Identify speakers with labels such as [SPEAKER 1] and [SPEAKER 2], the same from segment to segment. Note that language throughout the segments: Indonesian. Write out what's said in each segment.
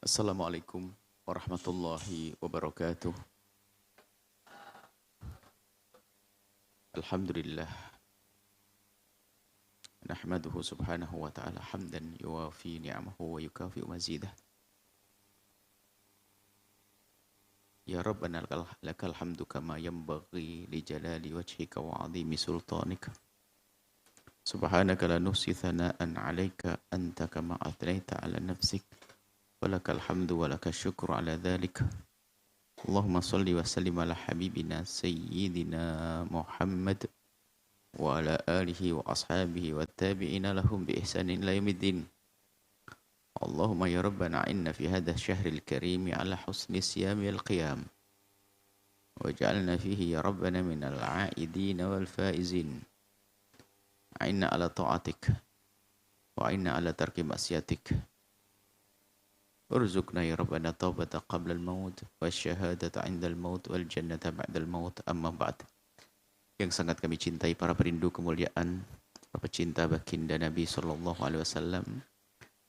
[SPEAKER 1] Assalamualaikum warahmatullahi wabarakatuh. Alhamdulillah. Nahmaduhu subhanahu wa ta'ala hamdan yuwafi ni'amahu wa yukafi'u mazidah. Ya Rabbana lakal hamdu kama yanbaghi li jalali wajhika wa 'azimi sultanika. Subhanaka la nuhsi thana'an 'alaika anta kama athnaita 'ala nafsik. Walakal hamdu walakal syukru 'ala dzalika. Allahumma salli wa sallim ala habibina sayyidina Muhammad wa ala alihi wa ashabihi wa tabi'ina lahum bi ihsanin ila yaumiddin. Allahumma ya Rabbana inna fi hadha syahril karim ala husni siyami al-qiyam waj'alna fihi ya Rabbana minal 'aidin wal faizin. A'inna ala ta'atik wa a'inna ala tarki maksiatik. Urzuqna ya Rabbana taubata qabla al-maut wa syahadata 'inda al-maut wal jannata ba'da al-maut. Amma ba'd. Yang sangat kami cintai para perindu kemuliaan, para pecinta baginda Nabi sallallahu alaihi wasallam,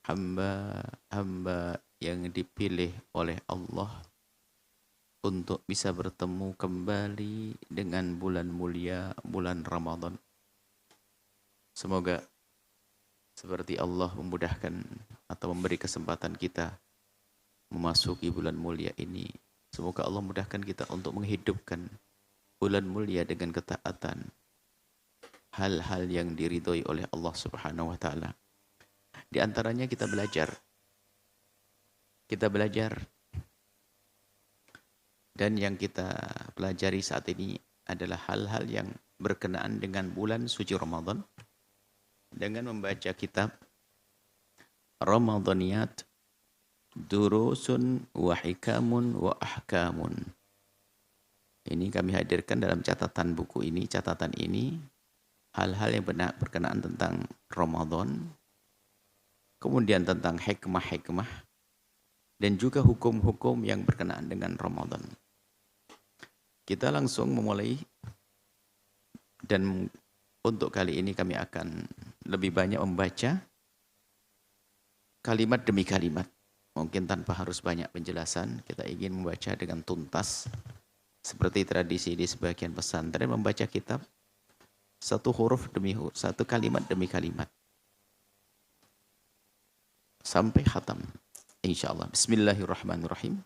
[SPEAKER 1] hamba-hamba yang dipilih oleh Allah untuk bisa bertemu kembali dengan bulan mulia, bulan Ramadan. Semoga seperti Allah memudahkan atau memberi kesempatan kita memasuki bulan mulia ini, semoga Allah mudahkan kita untuk menghidupkan bulan mulia dengan ketaatan, hal-hal yang diridhoi oleh Allah Subhanahu wa taala. Di antaranya kita belajar. Dan yang kita pelajari saat ini adalah hal-hal yang berkenaan dengan bulan suci Ramadan dengan membaca kitab Ramadaniyat Durusun wa Hikamun wa Ahkamun. Ini kami hadirkan dalam catatan ini hal-hal yang berkenaan tentang Ramadan, kemudian tentang hikmah-hikmah, dan juga hukum-hukum yang berkenaan dengan Ramadan. Kita langsung memulai, dan untuk kali ini kami akan lebih banyak membaca kalimat demi kalimat. Mungkin tanpa harus banyak penjelasan, kita ingin membaca dengan tuntas. Seperti tradisi di sebagian pesantren, membaca kitab satu huruf demi huruf, satu kalimat demi kalimat, sampai khatam, insyaallah. Bismillahirrahmanirrahim.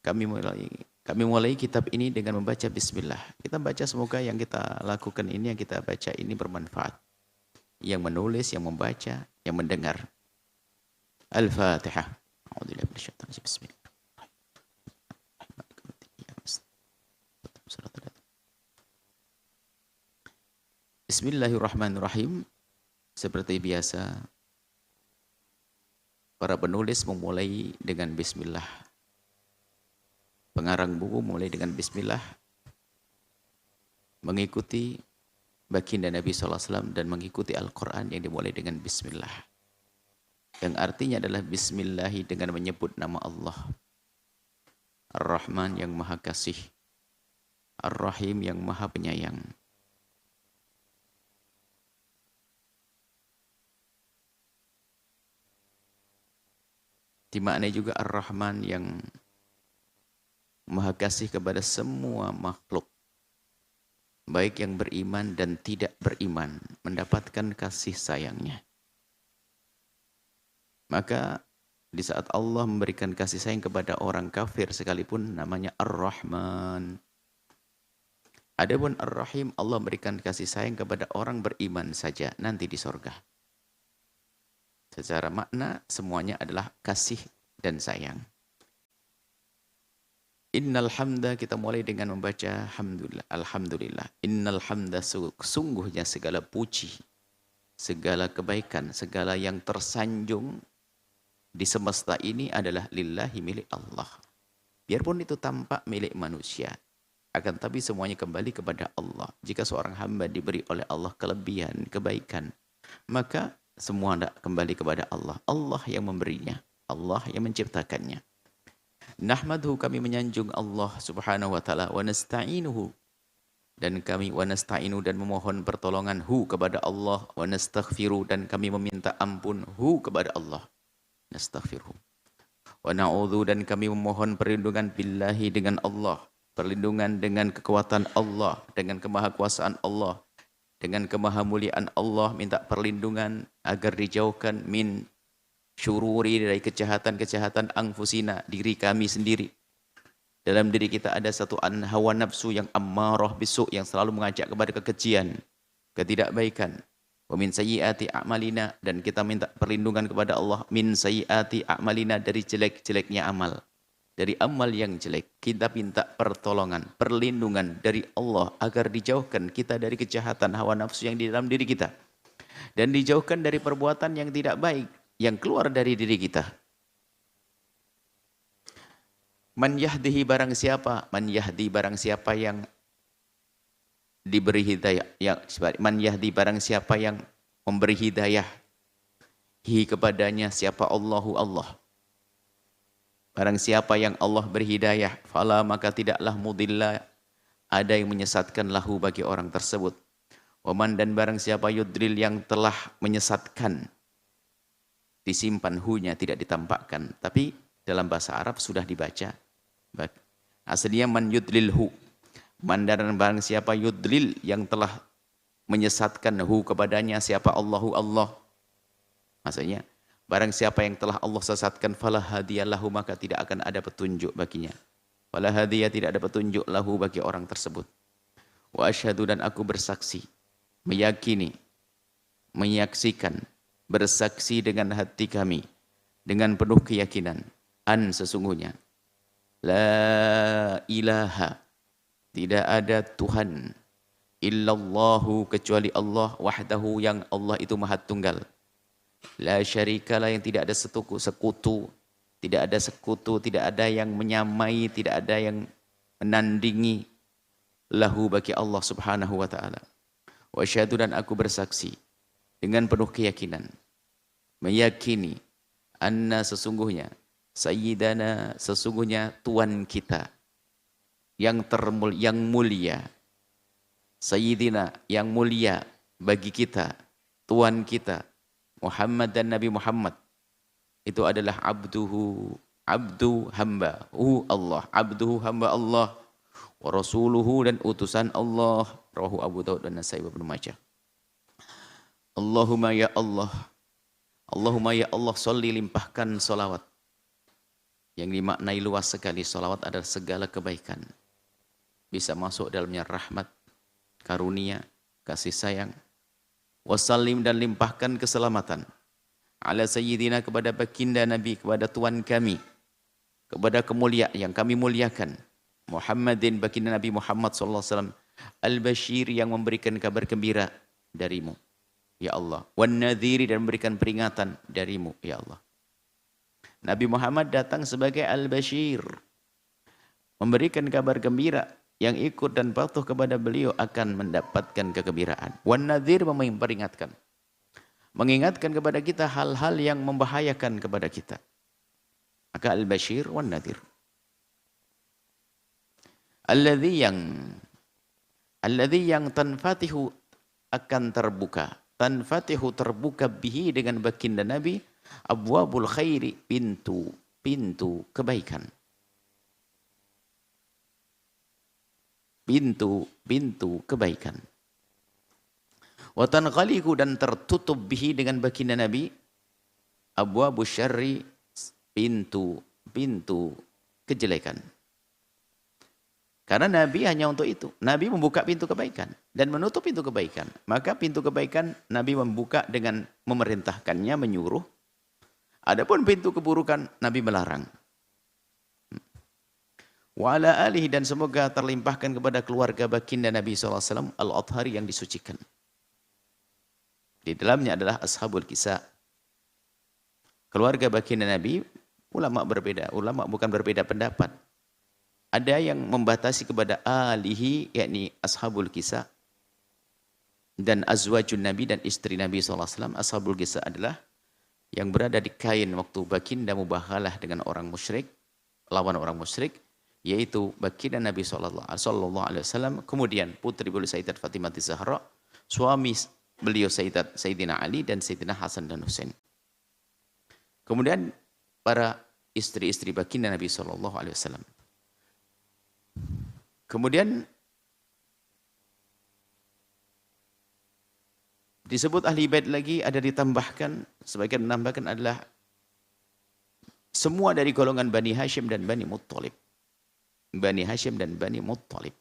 [SPEAKER 1] Kami mulai kitab ini dengan membaca bismillah. Kita baca, semoga yang kita lakukan ini, yang kita baca ini bermanfaat. Yang menulis, yang membaca, yang mendengar. Al-Fatihah. A'udzubillahi minasyaitonir rajim. Bismillah. Bismillahirrahmanirrahim. Seperti biasa, para penulis memulai dengan bismillah. Pengarang buku mulai dengan bismillah, mengikuti baginda Nabi SAW dan mengikuti Al-Quran yang dimulai dengan bismillah. Yang artinya adalah bismillahi dengan menyebut nama Allah. Ar-Rahman yang maha kasih, Ar-Rahim yang maha penyayang. Dimaknai juga Ar-Rahman yang maha kasih kepada semua makhluk, baik yang beriman dan tidak beriman, mendapatkan kasih sayangnya. Maka di saat Allah memberikan kasih sayang kepada orang kafir sekalipun, namanya Ar-Rahman. Adapun Ar-Rahim, Allah memberikan kasih sayang kepada orang beriman saja nanti di surga. Secara makna semuanya adalah kasih dan sayang. Innal hamda, kita mulai dengan membaca alhamdulillah. Alhamdulillah. Innal hamda, sungguhnya segala puji, segala kebaikan, segala yang tersanjung di semesta ini adalah lillahi, milik Allah. Biarpun itu tampak milik manusia, akan tapi semuanya kembali kepada Allah. Jika seorang hamba diberi oleh Allah kelebihan, kebaikan, maka semua hendak kembali kepada Allah. Allah yang memberinya, Allah yang menciptakannya. Nahmaduhu, kami menyanjung Allah Subhanahu wa taala, wa nasta'inuhu, dan kami wa nasta'inu, dan memohon pertolongan kepada Allah, wa nastaghfiru, dan kami meminta ampun kepada Allah. Nastaghfiruh. Wa na'udzu dan kami memohon perlindungan billahi dengan Allah, perlindungan dengan kekuatan Allah, dengan kemahakuasaan Allah, dengan kemahamuliaan Allah, minta perlindungan agar dijauhkan min syururi, dari kejahatan-kejahatan anfusina, diri kami sendiri. Dalam diri kita ada satu hawa nafsu yang ammarah bisu, yang selalu mengajak kepada kekejian, ketidakbaikan. Wa min sayyiati a'malina, dan kita minta perlindungan kepada Allah min sayyiati a'malina, dari jelek-jeleknya amal. Dari amal yang jelek, kita minta pertolongan, perlindungan dari Allah agar dijauhkan kita dari kejahatan hawa nafsu yang di dalam diri kita. Dan dijauhkan dari perbuatan yang tidak baik yang keluar dari diri kita. Man yahdihi, barang siapa, man yahdi, barang siapa yang diberi hidayah, yang man yahdi, barang siapa yang memberi hidayah hi kepadanya, siapa Allahu Allah. Barang siapa yang Allah beri hidayah, fala, maka tidaklah mudilla, ada yang menyesatkan lahu bagi orang tersebut. Waman, dan barang siapa yudril, yang telah menyesatkan, disimpan hu-nya, tidak ditampakkan, tapi dalam bahasa Arab sudah dibaca. Aslinya man yudlilhu, man, dan barang siapa yudlil, yang telah menyesatkan hu kepadanya, siapa Allahu Allah. Maksudnya barang siapa yang telah Allah sesatkan, fala hadiyalahu, maka tidak akan ada petunjuk baginya. Fala hadiyah, tidak ada petunjuk lahu bagi orang tersebut. Wa asyhadu, dan aku bersaksi, meyakini, menyaksikan, bersaksi dengan hati kami, dengan penuh keyakinan, an, sesungguhnya, la ilaha, tidak ada Tuhan, illallahu, kecuali Allah, wahdahu, yang Allah itu maha tunggal, la syarikalah, yang tidak ada sekutu, tidak ada sekutu, tidak ada yang menyamai, tidak ada yang menandingi, lahu, bagi Allah subhanahu wa ta'ala. Wa asyhadu, dan aku bersaksi dengan penuh keyakinan, meyakini, anna, sesungguhnya, sayyidana, sesungguhnya Tuhan kita yang mulia, sayyidina, yang mulia bagi kita, Tuhan kita, Muhammad, dan Nabi Muhammad, itu adalah abduhu, abdu, hamba, Allah, abduhu, hamba Allah, wa rasuluhu, dan utusan Allah, rawahu Abu Daud dan Nasai wa Ibnu Majah. Allahumma ya Allah, Allahumma ya Allah, sholli, limpahkan salawat, yang dimaknai luas sekali. Salawat adalah segala kebaikan, bisa masuk dalamnya rahmat, karunia, kasih sayang. Wassalim, dan limpahkan keselamatan, ala sayyidina, kepada baginda Nabi, kepada Tuhan kami, kepada kemuliaan yang kami muliakan, Muhammadin, baginda Nabi Muhammad sallallahu alaihi wasallam, al-bashir, yang memberikan kabar gembira darimu, ya Allah, wan nadhiri, dan memberikan peringatan darimu, ya Allah. Nabi Muhammad datang sebagai al-bashir, memberikan kabar gembira, yang ikut dan patuh kepada beliau akan mendapatkan kegembiraan. Wan nadhir, memperingatkan, mengingatkan kepada kita hal-hal yang membahayakan kepada kita. Maka al-bashir wan nadhir. Alladhi, yang tanfatihu, akan terbuka, tanfatihu, terbuka, bihi, dengan baginda Nabi, abwabul khairi, pintu kebaikan, pintu kebaikan. Wa tanghaliqu, dan tertutup, bihi, dengan baginda Nabi, abwabus syarri, pintu kejelekan. Karena Nabi hanya untuk itu. Nabi membuka pintu kebaikan dan menutup pintu kebaikan. Maka pintu kebaikan Nabi membuka dengan memerintahkannya, menyuruh. Adapun pintu keburukan Nabi melarang. Wa ala alihi, dan semoga terlimpahkan kepada keluarga baginda Nabi SAW al-athhari, yang disucikan. Di dalamnya adalah ashabul kisah. Keluarga baginda Nabi, ulama berbeda. Ulama bukan berbeda pendapat. Ada yang membatasi kepada alihi, yakni ashabul kisah, dan azwajun Nabi, dan istri Nabi SAW. Ashabul kisah adalah yang berada di kain waktu baginda mubakhalah dengan orang musyrik, lawan orang musyrik, yaitu baginda Nabi SAW, kemudian putri beliau Sayyidat Fatimah Zahra, suami beliau Sayyidina Ali, dan Sayyidina Hasan dan Husain. Kemudian para istri-istri baginda Nabi SAW. Kemudian disebut ahli bait lagi, ada ditambahkan, sebagian menambahkan adalah semua dari golongan Bani Hashim dan Bani Muttalib. Bani Hashim dan Bani Muttalib.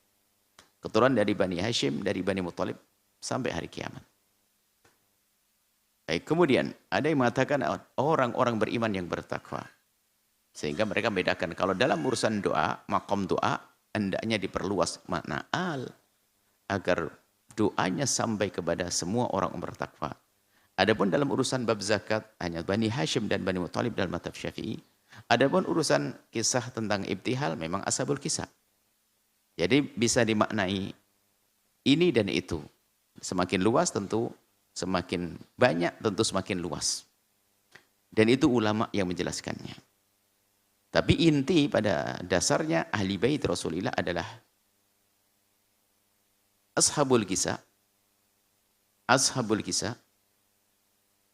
[SPEAKER 1] Keturunan dari Bani Hashim, dari Bani Muttalib sampai hari kiamat. Baik, kemudian ada yang mengatakan orang-orang beriman yang bertakwa. Sehingga mereka membedakan kalau dalam urusan doa, maqam doa, hendaknya diperluas makna al agar doanya sampai kepada semua orang bertakwa. Adapun dalam urusan bab zakat hanya Bani Hashim dan Bani Muttalib dalam mazhab Syafi'i. Adapun urusan kisah tentang ibtihal memang ashabul kisah. Jadi bisa dimaknai ini dan itu. Semakin luas tentu semakin banyak, tentu semakin luas. Dan itu ulama yang menjelaskannya. Tapi inti pada dasarnya ahli bait Rasulullah adalah ashabul kisah,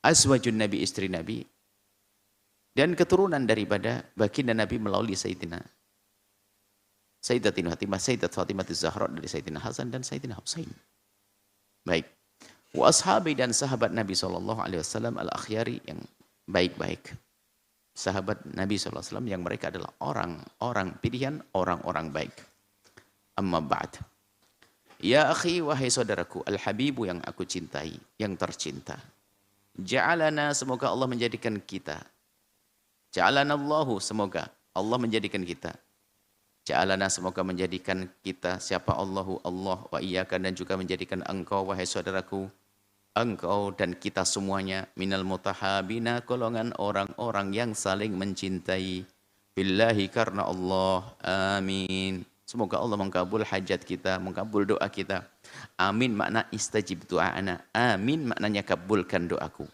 [SPEAKER 1] azwajun Nabi, istri Nabi, dan keturunan daripada baginda Nabi melalui Sayyidatina Fatimah, Sayyidat Fatimah Az-Zahra dari Sayyidina Hasan dan Sayyidina Husain. Baik. Wa ashabi, dan sahabat Nabi SAW al-akhyari yang baik-baik. Sahabat Nabi SAW yang mereka adalah orang-orang pilihan, orang-orang baik. Amma ba'd. Ya akhi, wahai saudaraku, al-habibu yang aku cintai, yang tercinta. Ja'alana, semoga Allah menjadikan kita. Ja'alana Allahu, semoga Allah menjadikan kita. Ja'alana, semoga menjadikan kita. Siapa Allahu? Allah. Wa iyyaka, dan juga menjadikan engkau, wahai saudaraku, engkau dan kita semuanya minal mutahabina, golongan orang-orang yang saling mencintai billahi, karena Allah. Amin. Semoga Allah mengkabul hajat kita, mengkabul doa kita. Amin makna istajib du'ana. Amin maknanya kabulkan doaku.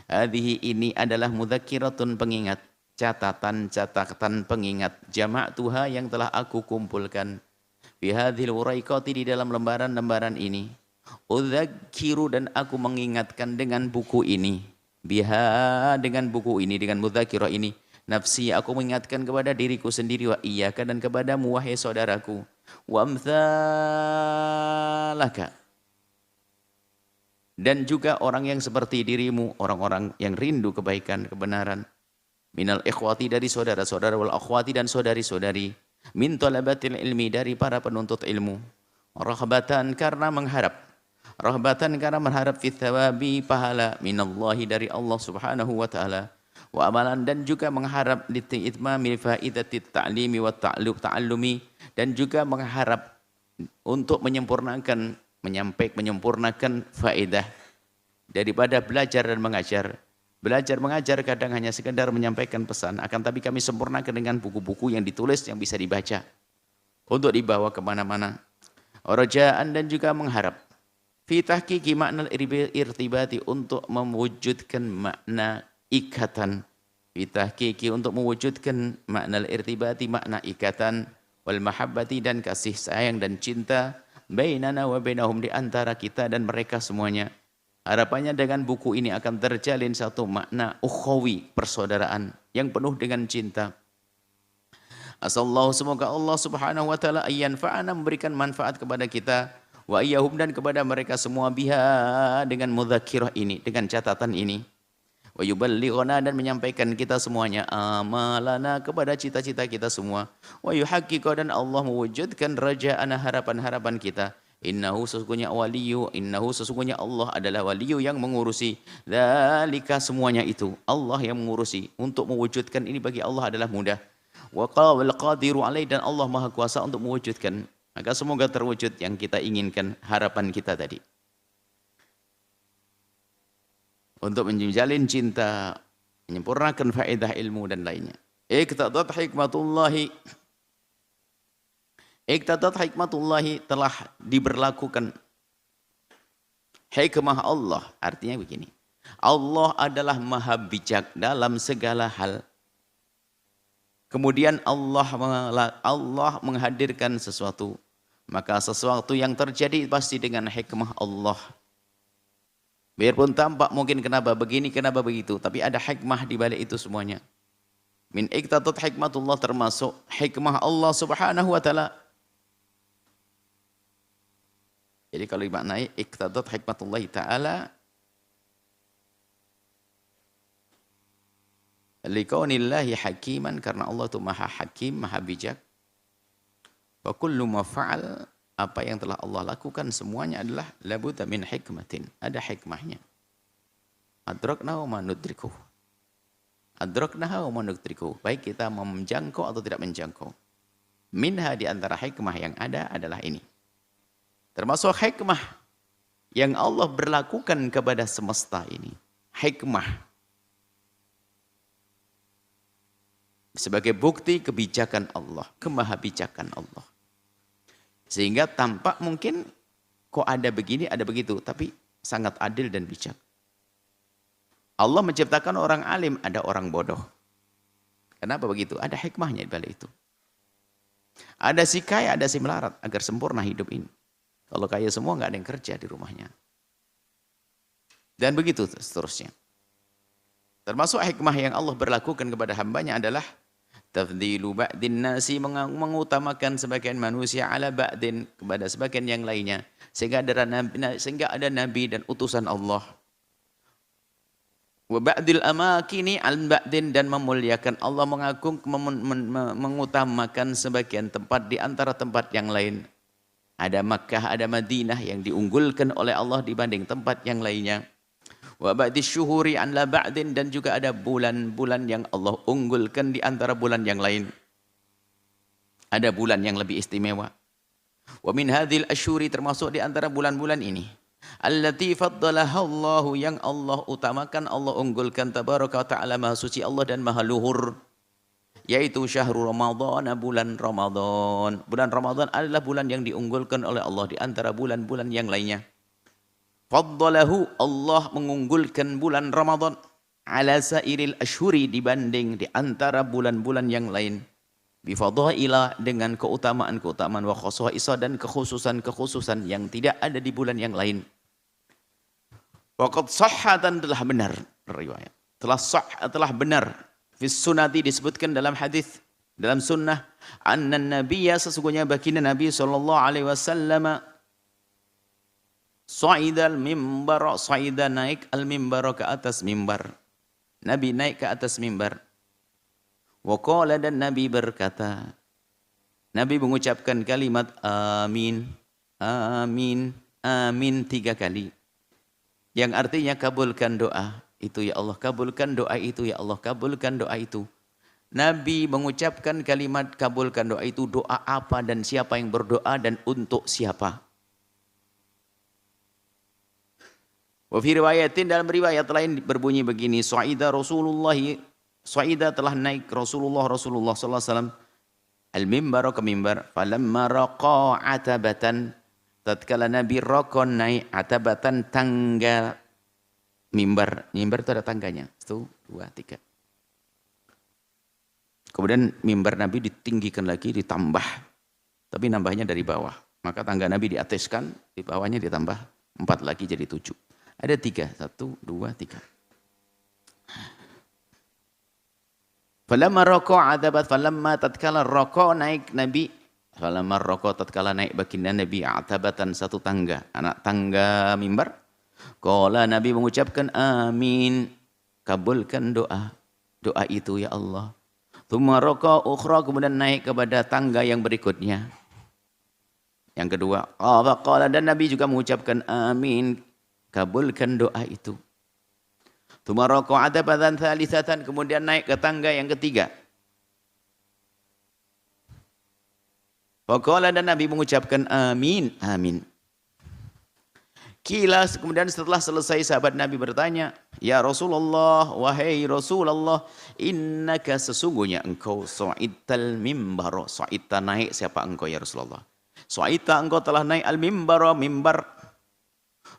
[SPEAKER 1] Hadhihi, ini adalah mudzakiratun, pengingat, catatan pengingat, jama'tuha yang telah aku kumpulkan, bihadhil uraiqati, di dalam lembaran-lembaran ini. Udzakiru, dan aku mengingatkan dengan buku ini, biha, dengan buku ini, dengan mudzakirah ini, nafsi, aku mengingatkan kepada diriku sendiri, wa iyyaka, dan kepadamu wahai saudaraku, wa amthalaka, dan juga orang yang seperti dirimu, orang-orang yang rindu kebaikan, kebenaran, minal ikhwati, dari saudara-saudara, wal akhwati, dan saudari-saudari, min talabatil ilmi, dari para penuntut ilmu, rahbatan, karena mengharap, rahbatan, karena mengharap, fi thawabi, pahala, minallahi, dari Allah subhanahu wa ta'ala, wa amalan, dan juga mengharap li'itmami faidati ta'limi wa ta'allumi, dan juga mengharap untuk menyempurnakan, menyempurnakan faedah daripada belajar dan mengajar. Belajar mengajar kadang hanya sekedar menyampaikan pesan, akan tapi kami sempurnakan dengan buku-buku yang ditulis yang bisa dibaca untuk dibawa kemana-mana. Rajaan, dan juga mengharap, fi tahqiqi makna irtibati, untuk mewujudkan makna ikatan, fi tahqiqi, untuk mewujudkan makna irtibati, makna ikatan, wal mahabbati, dan kasih sayang dan cinta, bainana wa bainahum, di antara kita dan mereka semuanya. Harapannya dengan buku ini akan terjalin satu makna ukhawi, persaudaraan yang penuh dengan cinta. Asallahu, semoga Allah subhanahu wa ta'ala ayyanfa'ana, memberikan manfaat kepada kita, wa iyyahum, dan kepada mereka semua, biha, dengan mudzakirah ini, dengan catatan ini, wa yuballighana, dan menyampaikan kita semuanya, amalana, kepada cita-cita kita semua, wa yuhaqqiqa, dan Allah mewujudkan raja'ana, harapan-harapan kita. Innahu, sesungguhnya waliyu, innahu, sesungguhnya Allah adalah waliyu, yang mengurusi dzalika, semuanya itu Allah yang mengurusi. Untuk mewujudkan ini bagi Allah adalah mudah. Wa qadiru alaih, dan Allah maha kuasa untuk mewujudkan. Maka semoga terwujud yang kita inginkan, harapan kita tadi. Untuk menjalin cinta, menyempurnakan faedah ilmu dan lainnya. Iqtadat hikmatullahi, telah diberlakukan hikmah Allah. Artinya begini, Allah adalah maha bijak dalam segala hal. Kemudian Allah menghadirkan sesuatu, maka sesuatu yang terjadi pasti dengan hikmah Allah. Biarpun tampak mungkin kenapa begini, kenapa begitu, tapi ada hikmah di balik itu semuanya. Min iqtadat hikmatullah, termasuk hikmah Allah Subhanahu wa taala. Jadi kalau dimaknai iqtadat hikmatullah taala likaunillahi hakiman, karena Allah itu maha hakim, maha bijak. Wa kullu ma fa'al, apa yang telah Allah lakukan semuanya adalah labudda min hikmatin, ada hikmahnya. Adrakna wa ma nudrikuh. Adrakna wa ma nudrikuh. Baik kita menjangkau atau tidak menjangkau. Minha, di antara hikmah yang ada adalah ini. Termasuk hikmah yang Allah berlakukan kepada semesta ini. Hikmah sebagai bukti kebijakan Allah, kemahabijakan Allah. Sehingga tampak mungkin kok ada begini, ada begitu, tapi sangat adil dan bijak. Allah menciptakan orang alim, ada orang bodoh. Kenapa begitu? Ada hikmahnya di balik itu. Ada si kaya, ada si melarat, agar sempurna hidup ini. Kalau kaya semua nggak ada yang kerja di rumahnya. Dan begitu seterusnya. Termasuk hikmah yang Allah berlakukan kepada hambanya adalah tafdilu ba'din nasi, mengutamakan sebagian manusia ala ba'din, kepada sebagian yang lainnya, sehingga ada nabi dan utusan Allah. Wa ba'dil amakini al ba'din, dan memuliakan Allah, mengutamakan sebagian tempat di antara tempat yang lain. Ada Makkah, ada Madinah yang diunggulkan oleh Allah dibanding tempat yang lainnya. Wa ba'di syuhuri an la ba'din, dan juga ada bulan-bulan yang Allah unggulkan di antara bulan yang lain. Ada bulan yang lebih istimewa. Wa min hadhil asyhuri, termasuk di antara bulan-bulan ini, allati faddalaha Allah, yang Allah utamakan, Allah unggulkan, tabaraka ta'ala, maha suci Allah dan maha luhur, yaitu syahrul Ramadan, bulan Ramadan. Bulan Ramadan adalah bulan yang diunggulkan oleh Allah di antara bulan-bulan yang lainnya. Faddalahu, Allah mengunggulkan bulan Ramadan ala sairil asyhuri, dibanding di antara bulan-bulan yang lain. Bifadaila, dengan keutamaan-keutamaan, wa khasaisa, dan kekhususan-kekhususan yang tidak ada di bulan yang lain. Waqad sahha, dan telah benar riwayat. Telah benar. Fis sunnati, disebutkan dalam hadis, dalam sunnah, anna nabiyya, sesungguhnya baginda Nabi sallallahu alaihi wasallam, sa'idal mimbar, sa'ida, naik, al mimbar, ke atas mimbar. Nabi naik ke atas mimbar. Wa qala, dan Nabi berkata, Nabi mengucapkan kalimat amin, amin, amin 3 kali. Yang artinya kabulkan doa itu ya Allah, kabulkan doa itu ya Allah, kabulkan doa itu. Nabi mengucapkan kalimat kabulkan doa itu, doa apa dan siapa yang berdoa dan untuk siapa. Wa fi riwayatin, dalam riwayat lain berbunyi begini, Sa'ida Rasulullah, Sa'ida, telah naik Rasulullah sallallahu alaihi wasallam, al-mimbar, ke mimbar, falamma raqa atabatan, tatkala Nabi raqa, naik, atabatan, tangga mimbar. Mimbar itu ada tangganya. 1, 2, 3. Kemudian mimbar Nabi ditinggikan lagi, ditambah. Tapi nambahnya dari bawah. Maka tangga Nabi diataskan, di bawahnya ditambah 4 lagi jadi 7. Ada 3. 1, 2, 3. Falamma raqa adabat, falamma tatkala raqa, naik Nabi, falamma raqa, tatkala naik baginda Nabi, atabatan, 1 tangga, anak tangga mimbar. Qala, Nabi mengucapkan amin, kabulkan doa itu ya Allah. Tsumma raqa ukhra, kemudian naik kepada tangga yang berikutnya, yang kedua. Qala, dan Nabi juga mengucapkan amin, kabulkan doa itu. Tsumma raqa adabatan thalithatan, kemudian naik ke tangga yang ketiga. Qala, dan Nabi mengucapkan amin, amin. Kila, kemudian setelah selesai sahabat Nabi bertanya, ya Rasulullah, wahai Rasulullah, innaka, sesungguhnya engkau, sa'idtal mimbar, sa'idta, naik, siapa engkau ya Rasulullah? Sa'idta, engkau telah naik al-mimbar, mimbar.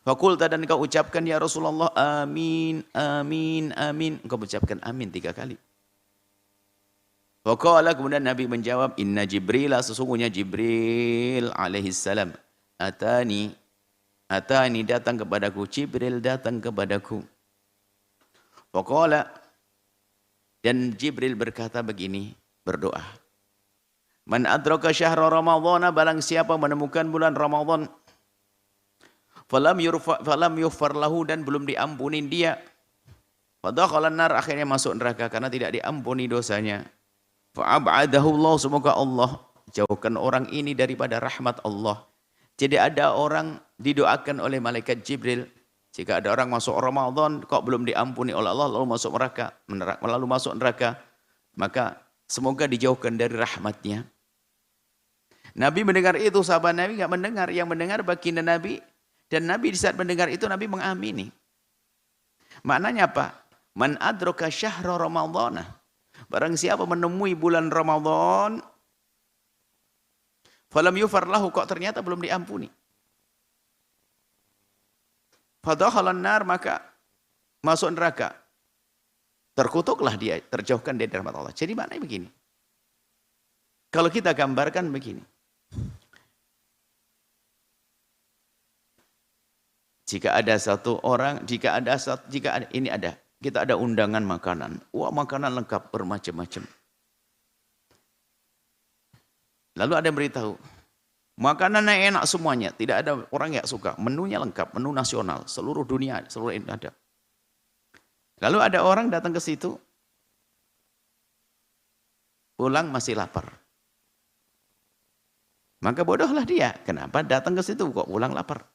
[SPEAKER 1] Fakulta, dan engkau ucapkan ya Rasulullah, amin, amin, amin. Engkau ucapkan amin 3 kali. Faqala, kemudian Nabi menjawab, inna Jibril, sesungguhnya Jibril alaihissalam, Atani, datang kepadaku, Jibril datang kepadaku. Faqala, Dan Jibril berkata begini, berdoa. Man adraka syahra Ramadhana, barang siapa menemukan bulan Ramadan, falam yughfar lahu, dan belum diampuni dia, fadakhalan nar, akhirnya masuk neraka karena tidak diampuni dosanya. Fa'ab'adahu Allah, semoga Allah jauhkan orang ini daripada rahmat Allah. Jadi ada orang didoakan oleh malaikat Jibril, jika ada orang masuk Ramadan kok belum diampuni oleh Allah lalu masuk neraka, maka semoga dijauhkan dari rahmatnya. Nabi mendengar itu, sahabat Nabi enggak mendengar, yang mendengar baginda Nabi, dan Nabi di saat mendengar itu Nabi mengamini. Maknanya apa? Man adraka syahra Ramadhana, barang siapa menemui bulan Ramadan, falam yufar lahu, kok ternyata belum diampuni, fadakhalan nar, maka masuk neraka, terkutuklah dia, terjauhkan dari rahmat Allah. Jadi maknanya begini, kalau kita gambarkan begini, jika ada satu orang, kita ada undangan makanan, wah makanan lengkap bermacam-macam. Lalu ada yang beritahu, makanannya enak semuanya, tidak ada orang yang suka, menunya lengkap, menu nasional, seluruh dunia, seluruh Indonesia ada. Lalu ada orang datang ke situ, pulang masih lapar. Maka bodohlah dia, kenapa datang ke situ kok pulang lapar.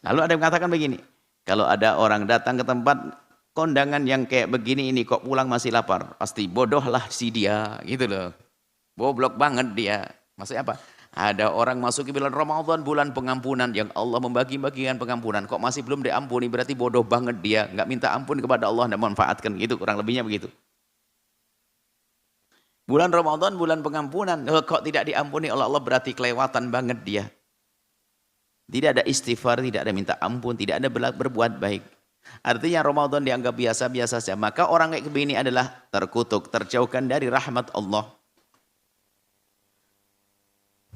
[SPEAKER 1] Lalu ada yang mengatakan begini, kalau ada orang datang ke tempat kondangan yang kayak begini ini kok pulang masih lapar, pasti bodohlah si dia, gitu loh. Boblok banget dia. Maksudnya apa? Ada orang masuk ke bulan Ramadan, bulan pengampunan, yang Allah membagi-bagikan pengampunan, kok masih belum diampuni, berarti bodoh banget dia, nggak minta ampun kepada Allah dan memanfaatkan, gitu, kurang lebihnya begitu. Bulan Ramadan, bulan pengampunan, kok tidak diampuni oleh Allah, berarti kelewatan banget dia. Tidak ada istighfar, tidak ada minta ampun, tidak ada berbuat baik. Artinya Ramadan dianggap biasa-biasa saja. Maka orang kayak begini adalah terkutuk, terjauhkan dari rahmat Allah.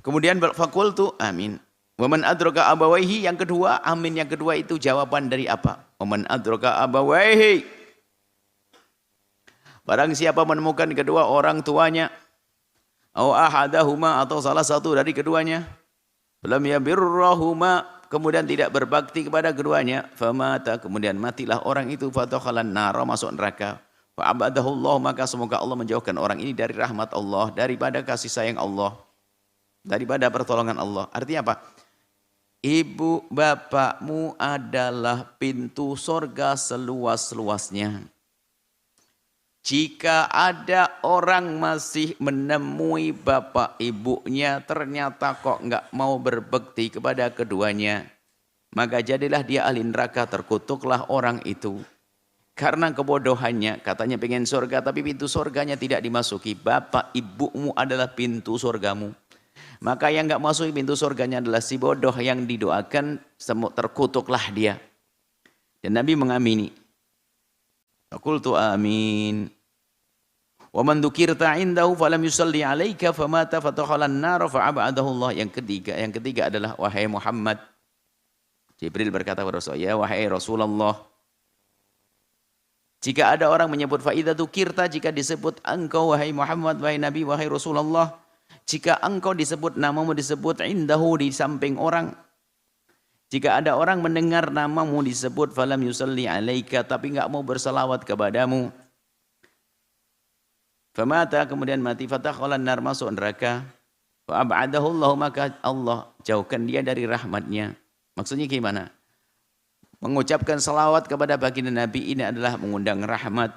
[SPEAKER 1] Kemudian fakultu amin. Waman adraka abawaihi, yang kedua, amin yang kedua itu jawaban dari apa? Waman adraka abawaihi, barang siapa menemukan kedua orang tuanya, au ahadahuma, atau salah satu dari keduanya, lam yabirrahuma, kemudian tidak berbakti kepada keduanya, famata, kemudian matilah orang itu, fadakhalan nar, masuk neraka. Fa'abadahullah, maka semoga Allah menjauhkan orang ini dari rahmat Allah, daripada kasih sayang Allah, daripada pertolongan Allah. Artinya apa? Ibu bapakmu adalah pintu surga seluas-luasnya. Jika ada orang masih menemui bapak ibunya, ternyata kok nggak mau berbakti kepada keduanya, maka jadilah dia ahli neraka, terkutuklah orang itu. Karena kebodohannya, katanya pengen surga, tapi pintu surganya tidak dimasuki. Bapak ibumu adalah pintu surgamu. Maka yang nggak masuk pintu surganya adalah si bodoh yang didoakan, terkutuklah dia. Dan Nabi mengamini. Qultu amin. Wa man dzukirta indahu falam yusalli 'alaika famata fatakhalan nar fa'abadahu Allah. Yang ketiga adalah wahai Muhammad. Jibril berkata kepada Rasulullah, ya wahai Rasulullah, jika ada orang menyebut fa idza dzukirta, jika disebut engkau wahai Muhammad, wahai Nabi, wahai Rasulullah, jika engkau disebut, namamu disebut indahu, di samping orang, jika ada orang mendengar namamu disebut falam yusalli 'alaika, tapi enggak mau bersalawat kepadamu, famata, kemudian mati, fatakhalan nar, masuk neraka, fa ab'adahu Allah, maka Allah jauhkan dia dari rahmatnya. Maksudnya gimana? Mengucapkan salawat kepada baginda Nabi ini adalah mengundang rahmat,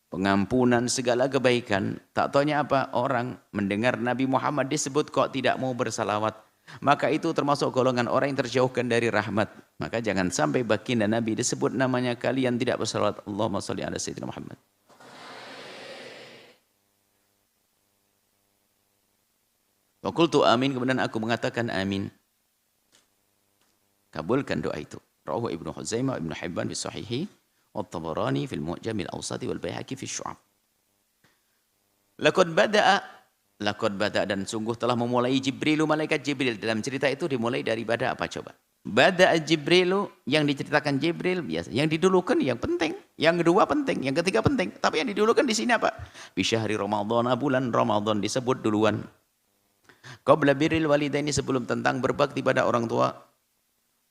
[SPEAKER 1] pengampunan, segala kebaikan. Tak taunya apa? Orang mendengar Nabi Muhammad disebut kok tidak mau bersalawat. Maka itu termasuk golongan orang yang terjauhkan dari rahmat. Maka jangan sampai baginda Nabi disebut namanya kalian tidak bersalawat. Allahumma sholli ala sayyidina Muhammad. Wa qultu amin, kemudian aku mengatakan amin. Kabulkan doa itu. Rawahu Ibnu Khuzaimah, Ibnu Hibban fi sahihi, wa Tabarani fil Mu'jam al-Awsat wal Baihaqi fi Syu'ab. Laqad bada'a, dan sungguh telah memulai Jibrilu, malaikat Jibril. Dalam cerita itu dimulai daripada apa coba? Bada'a Jibrilu, yang diceritakan Jibril biasa, yang didulukan yang penting. Yang kedua penting, yang ketiga penting. Tapi yang didulukan di sini apa? Bisyahri Ramadan, bulan Ramadan disebut duluan. Qabla birril walidaini, sebelum tentang berbakti pada orang tua.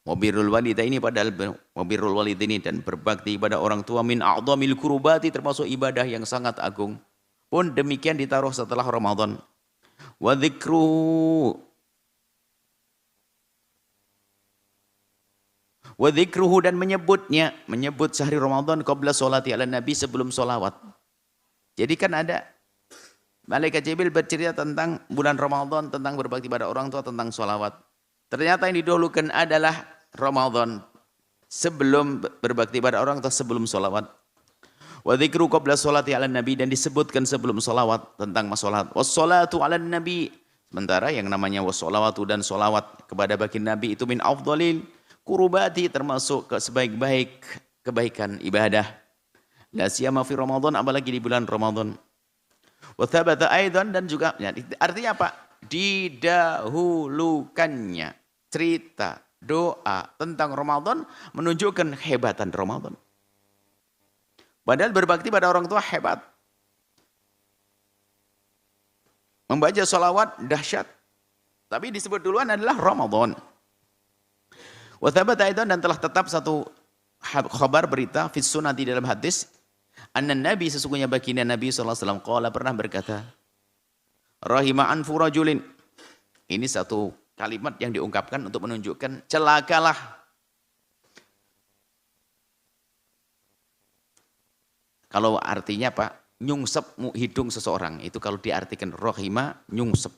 [SPEAKER 1] Wabirrul walidaini, padahal wabirrul walidaini dan berbakti pada orang tua min a'dhamil qurubati, termasuk ibadah yang sangat agung. Pun demikian ditaruh setelah Ramadan. Wa dzikruhu dan menyebutnya, menyebut sehari Ramadan qabla sholati ala nabi, sebelum sholawat. Jadi kan ada Malaikat Jibril bercerita tentang bulan Ramadan, tentang berbakti pada orang tua, tentang sholawat. Ternyata yang didahulukan adalah Ramadan, sebelum berbakti pada orang tua, sebelum sholawat. Wa dzikru qabla sholati ala nabi, dan disebutkan sebelum sholawat tentang masalah wassalatu ala nabi. Sementara yang namanya wassalawatu dan sholawat kepada baginda Nabi itu min afdhalil qurubati, termasuk sebaik-baik kebaikan ibadah. La siyama fi Ramadan, apalagi di bulan Ramadan. Wa thabata aidan, dan juga artinya apa? Didahulukannya cerita doa tentang Ramadan menunjukkan kehebatan Ramadan. Padahal berbakti pada orang tua hebat. Membaca sholawat dahsyat. Tapi disebut duluan adalah Ramadan. Wa thabata aidan, dan telah tetap satu khabar berita fis sunnah, di dalam hadis, anna nabi, sesungguhnya baginda Nabi SAW qala, pernah berkata, rahima anfu rajulin. Ini satu kalimat yang diungkapkan untuk menunjukkan celakalah. Kalau artinya apa? Nyungsep hidung seseorang. Itu kalau diartikan rahima, nyungsep.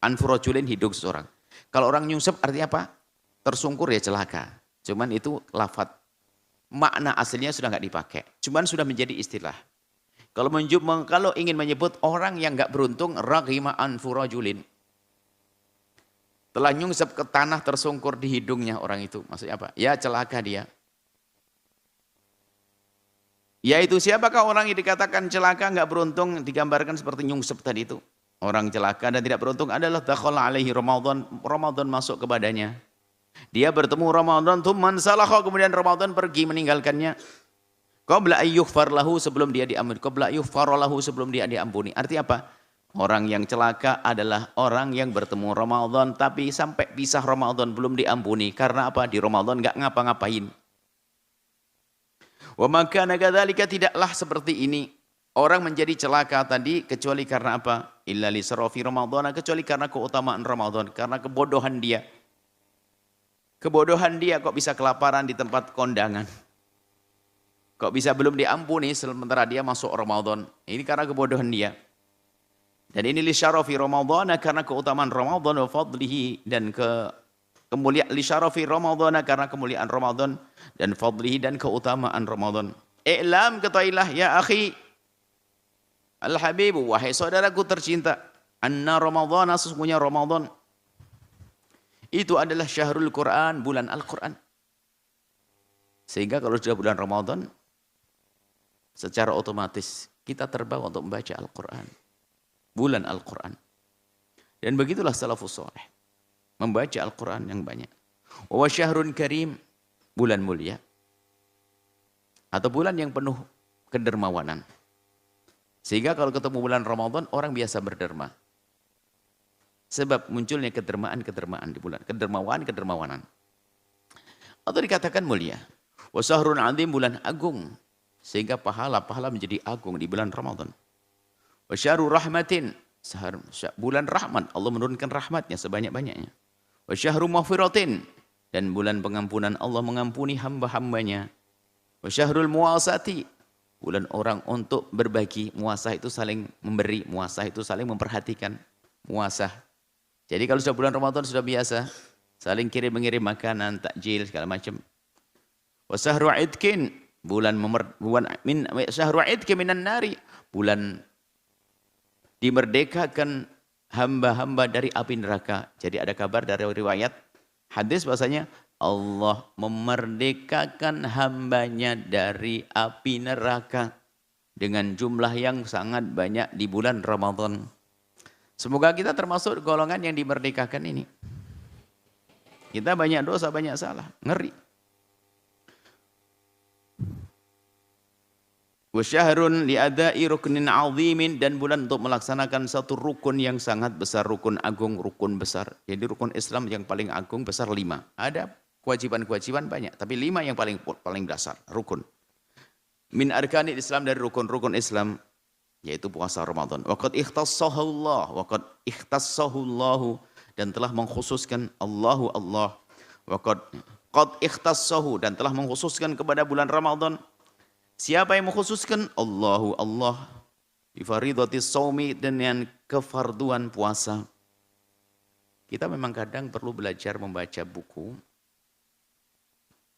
[SPEAKER 1] Anfu rajulin, hidung seseorang. Kalau orang nyungsep artinya apa? Tersungkur, ya celaka. Cuman itu lafadz. Makna aslinya sudah nggak dipakai. Cuman sudah menjadi istilah. Kalau ingin menyebut orang yang nggak beruntung, rahima anfu rajulin. Telah nyungsep ke tanah, tersungkur di hidungnya orang itu. Maksudnya apa? Ya celaka dia. Yaitu siapakah orang yang dikatakan celaka, nggak beruntung, digambarkan seperti nyungsep tadi itu. Orang celaka dan tidak beruntung adalah dakhala alaihi Ramadan, Ramadan masuk kepadanya. Dia bertemu Ramadan, tsumman salakha, kemudian Ramadan pergi meninggalkannya. Qabla ayyughfar lahu, sebelum dia diampuni. Qabla ayyughfar lahu, sebelum dia diampuni. Artinya apa? Orang yang celaka adalah orang yang bertemu Ramadan tapi sampai pisah Ramadan belum diampuni. Karena apa? Di Ramadan enggak ngapa-ngapain. Wa makana kadzalika, tidaklah seperti ini. Orang menjadi celaka tadi kecuali karena apa? Illa li sarafi Ramadan, kecuali karena keutamaan Ramadan, karena kebodohan dia. Kebodohan dia kok bisa kelaparan di tempat kondangan. Kok bisa belum diampuni sementara dia masuk Ramadan. Ini karena kebodohan dia. Dan ini li syarafi Ramadan, karena keutamaan Ramadan, wa fadlihi, dan kemuliaan li syarafi Ramadan, karena kemuliaan Ramadan, dan fadlihi, dan keutamaan Ramadan. I'lam, ketahuilah ya akhi al-habibu, wahai saudaraku tercinta, anna Ramadan, sesungguhnya Ramadan itu adalah syahrul Quran, bulan Al-Quran. Sehingga kalau sudah bulan Ramadan, secara otomatis kita terbawa untuk membaca Al-Quran. Bulan Al-Quran. Dan begitulah salafus saleh. Membaca Al-Quran yang banyak. Wa syahrun karim, bulan mulia. Atau bulan yang penuh kedermawanan. Sehingga kalau ketemu bulan Ramadan, orang biasa berderma. Sebab munculnya kedermaan di bulan. Kedermawanan. Atau dikatakan mulia. Wa syahrun azim, bulan agung. Sehingga pahala menjadi agung di bulan Ramadan. Wa syahru rahmatin, bulan rahmat. Allah menurunkan rahmatnya sebanyak-banyaknya. Wa syahru maghfiratin, dan bulan pengampunan, Allah mengampuni hamba-hambanya. Wa syahrul muasati, bulan orang untuk berbagi. Muasah itu saling memberi, muasah itu saling memperhatikan. Muasah. Jadi kalau sudah bulan Ramadan sudah biasa saling mengirim makanan, takjil segala macam. Wa syahru idkin, bulan syahru idkin minan nari, bulan dimerdekakan hamba-hamba dari api neraka. Jadi ada kabar dari riwayat hadis bahasanya Allah memerdekakan hambanya dari api neraka dengan jumlah yang sangat banyak di bulan Ramadan. Semoga kita termasuk golongan yang dimerdekakan ini. Kita banyak dosa, banyak salah, ngeri. Wa syahrun li'ada'i ruknin 'azimin, dan bulan untuk melaksanakan satu rukun yang sangat besar, rukun agung, rukun besar. Jadi rukun Islam yang paling agung besar 5. Ada kewajiban-kewajiban banyak, tapi 5 yang paling dasar, rukun. Min arkanil Islam, dari rukun-rukun Islam, yaitu puasa Ramadan. Waqad ikhtassahu Allah, waqad ikhtassahu Allah, dan telah mengkhususkan Allah. Qad ikhtassahu, dan telah mengkhususkan kepada bulan Ramadan. Siapa yang mengkhususkan? Allah. Bi faridatis shaumi, dengan kefarduan puasa. Kita memang kadang perlu belajar membaca buku.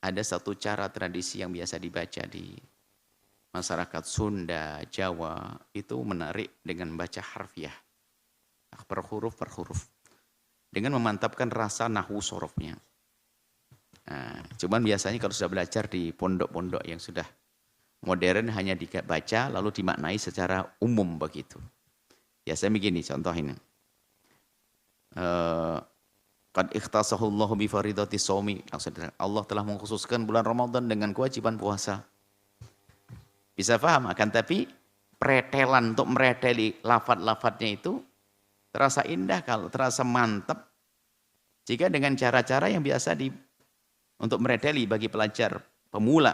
[SPEAKER 1] Ada satu cara tradisi yang biasa dibaca di masyarakat Sunda, Jawa, itu menarik dengan baca harfiah. Per huruf. Dengan memantapkan rasa nahwu sorofnya. Nah, cuman biasanya kalau sudah belajar di pondok-pondok yang sudah modern, hanya dibaca lalu dimaknai secara umum begitu. Biasanya begini, contoh ini. Qad ikhtasahu Allahu bi faridati shaumi. Allah telah mengkhususkan bulan Ramadan dengan kewajiban puasa. Bisa paham, akan tapi pretelan untuk mereteli lafad-lafadnya itu terasa indah, kalau terasa mantap jika dengan cara-cara yang biasa untuk mereteli bagi pelajar pemula,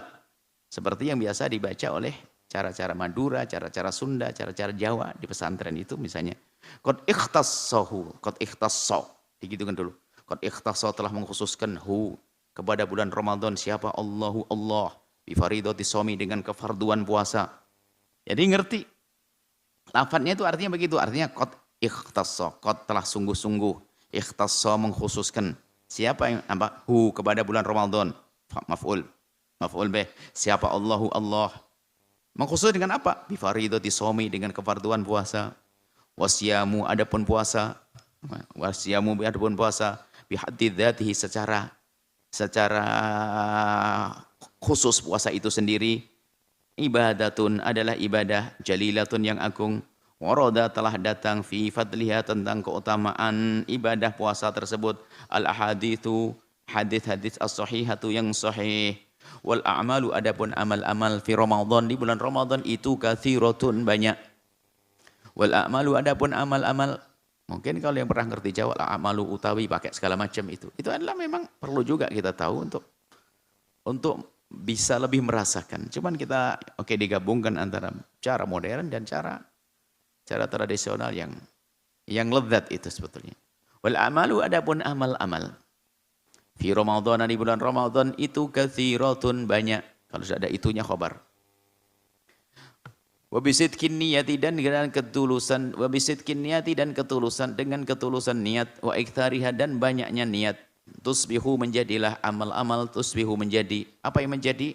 [SPEAKER 1] seperti yang biasa dibaca oleh cara-cara Madura, cara-cara Sunda, cara-cara Jawa di pesantren itu misalnya. Qad ikhtassahu, qad ikhtassah, digitukan dulu. Qad ikhtassah, telah mengkhususkan kepada bulan Ramadan. Siapa? Allah. Bi faridati shaumi, dengan kefarduan puasa. Jadi ngerti. Lafadznya itu artinya begitu, artinya qad ikhtassah, qad telah sungguh-sungguh, ikhtassah mengkhususkan. Siapa yang kepada bulan Ramadan? Maf'ul bih. Siapa? Allah. Mengkhusus dengan apa? Bi faridati shaumi, dengan kefarduan puasa. Wasyamu, adapun puasa. Bi haddi dzatihi, secara khusus puasa itu sendiri. Ibadatun, adalah ibadah, jalilatun, yang agung. Warada, telah datang, fi fadliha, tentang keutamaan ibadah puasa tersebut, al ahaditsu, hadis-hadis as-sahihatu, yang sahih. Wal a'malu, adapun amal-amal, fi Ramadan, di bulan Ramadan itu katsiratun, banyak. Wal a'malu, adapun amal-amal, mungkin kalau yang pernah ngerti Jawa, a'malu utawi, pakai segala macam itu adalah memang perlu juga kita tahu untuk bisa lebih merasakan. Cuman kita digabungkan antara cara modern dan cara tradisional yang lezat itu sebetulnya. Wal amalu, adapun amal-amal, fi Ramadan, di bulan Ramadan itu katsiratun, banyak. Kalau sudah ada itunya khabar. Wa bisidqin niyati, dan dengan ketulusan, dengan ketulusan niat, wa iktsariha, dan banyaknya niat. Tusbihu, menjadilah amal-amal, tusbihu, menjadi. Apa yang menjadi?